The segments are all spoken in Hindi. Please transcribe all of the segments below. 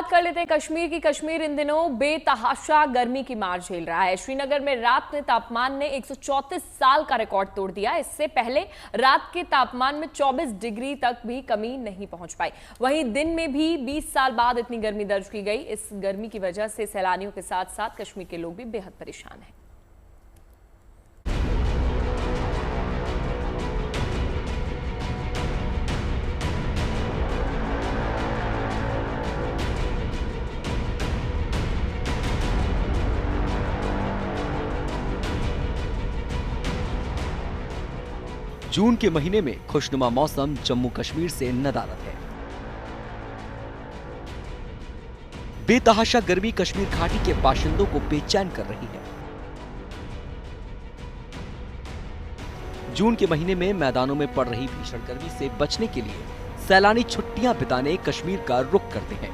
बात कर लेते हैं कश्मीर की। कश्मीर इन दिनों बेतहाशा गर्मी की मार झेल रहा है। श्रीनगर में रात में तापमान ने 134 साल का रिकॉर्ड तोड़ दिया। इससे पहले रात के तापमान में 24 डिग्री तक भी कमी नहीं पहुंच पाई। वहीं दिन में भी 20 साल बाद इतनी गर्मी दर्ज की गई। इस गर्मी की वजह से सैलानियों के साथ साथ कश्मीर के लोग भी बेहद परेशान हैं। जून के महीने में खुशनुमा मौसम जम्मू कश्मीर से नदारद है। बेतहाशा गर्मी कश्मीर घाटी के बाशिंदों को बेचैन कर रही है। जून के महीने में मैदानों में पड़ रही भीषण गर्मी से बचने के लिए सैलानी छुट्टियां बिताने कश्मीर का रुख करते हैं।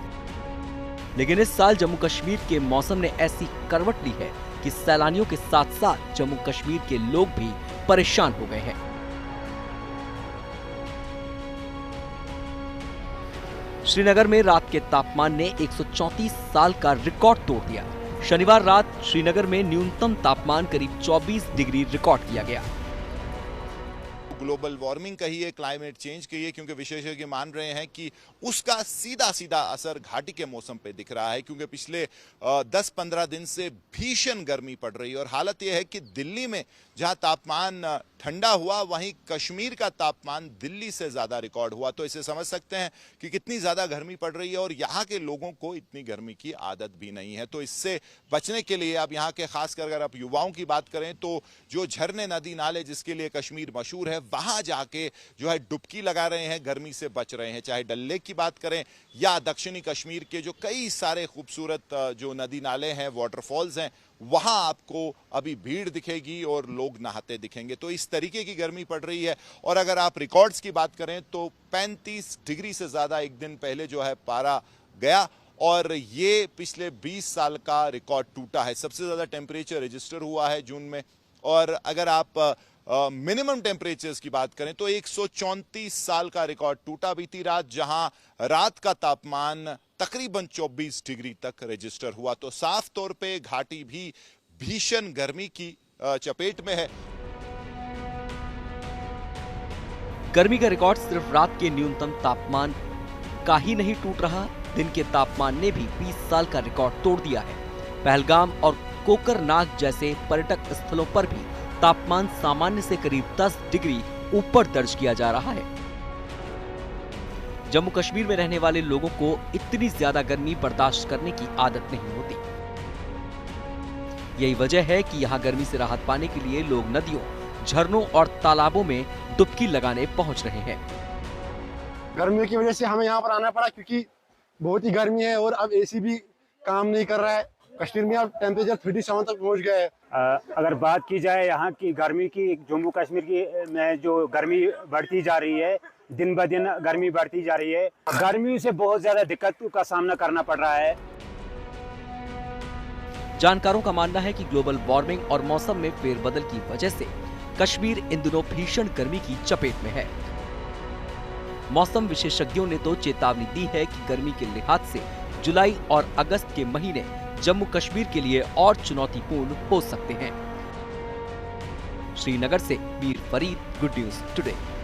लेकिन इस साल जम्मू कश्मीर के मौसम ने ऐसी करवट ली है कि सैलानियों के साथ साथ जम्मू कश्मीर के लोग भी परेशान हो गए हैं। श्रीनगर में रात के तापमान ने 134 साल का रिकॉर्ड तोड़ दिया। शनिवार रात श्रीनगर में न्यूनतम तापमान करीब 24 डिग्री रिकॉर्ड किया गया। ग्लोबल वार्मिंग कहिए, क्लाइमेट चेंज कहिए, क्योंकि विशेषज्ञ मान रहे हैं कि उसका सीधा सीधा असर घाटी के मौसम पे दिख रहा है, क्योंकि पिछले 10-15 दिन से भीषण गर्मी पड़ रही है। और हालत यह है कि दिल्ली में जहां तापमान ठंडा हुआ, वहीं कश्मीर का तापमान दिल्ली से ज्यादा रिकॉर्ड हुआ। तो इसे समझ सकते हैं कि कितनी ज्यादा गर्मी पड़ रही है और यहाँ के लोगों को इतनी गर्मी की आदत भी नहीं है। तो इससे बचने के लिए अब यहाँ के खासकर अगर आप युवाओं की बात करें तो जो झरने, नदी, नाले जिसके लिए कश्मीर मशहूर है, वहां जाके जो है डुबकी लगा रहे हैं, गर्मी से बच रहे हैं। चाहे डल लेक की बात करें या दक्षिणी कश्मीर के जो कई सारे खूबसूरत जो नदी नाले हैं, वाटरफॉल्स हैं, वहां आपको अभी भीड़ दिखेगी और लोग नहाते दिखेंगे। तो इस तरीके की गर्मी पड़ रही है। और अगर आप रिकॉर्ड्स की बात करें तो 35 डिग्री से ज्यादा एक दिन पहले जो है पारा गया और ये पिछले 20 साल का रिकॉर्ड टूटा है। सबसे ज्यादा टेम्परेचर रजिस्टर हुआ है जून में। और अगर आप मिनिमम टेम्परेचर्स की बात करें तो 134 साल का रिकॉर्ड टूटा बीती रात, जहां रात का तापमान तकरीबन 24 डिग्री तक रजिस्टर हुआ। तो साफ तौर पे घाटी भी भीषण गर्मी की चपेट में है। गर्मी का रिकॉर्ड सिर्फ रात के न्यूनतम तापमान का ही नहीं टूट रहा, दिन के तापमान ने भी 20 साल का रिकॉर्ड तोड़ दिया है। पहलगाम और कोकरनाग जैसे पर्यटक स्थलों पर भी तापमान सामान्य से करीब 10 डिग्री ऊपर दर्ज किया जा रहा है। जम्मू कश्मीर में रहने वाले लोगों को इतनी ज्यादा गर्मी बर्दाश्त करने की आदत नहीं होती। यही वजह है कि यहाँ गर्मी से राहत पाने के लिए लोग नदियों, झरनों और तालाबों में डुबकी लगाने पहुंच रहे हैं। गर्मियों की वजह से हमें यहाँ पर आना पड़ा, क्योंकि बहुत ही गर्मी है और अब एसी भी काम नहीं कर रहा है। कश्मीर में अब टेम्परेचर 37 तक पहुंच गया है। अगर बात की जाए यहाँ की गर्मी की, जम्मू कश्मीर की में जो गर्मी बढ़ती जा रही है, दिन ब दिन गर्मी बढ़ती जा रही है। गर्मी से बहुत ज्यादा दिक्कत का सामना करना पड़ रहा है। जानकारों का मानना है कि ग्लोबल वार्मिंग और मौसम में फेरबदल की वजह से कश्मीर इन दिनों भीषण गर्मी की चपेट में है। मौसम विशेषज्ञों ने तो चेतावनी दी है कि गर्मी के लिहाज से जुलाई और अगस्त के महीने जम्मू कश्मीर के लिए और चुनौतीपूर्ण हो सकते हैं। श्रीनगर से Mir Farid, good news today.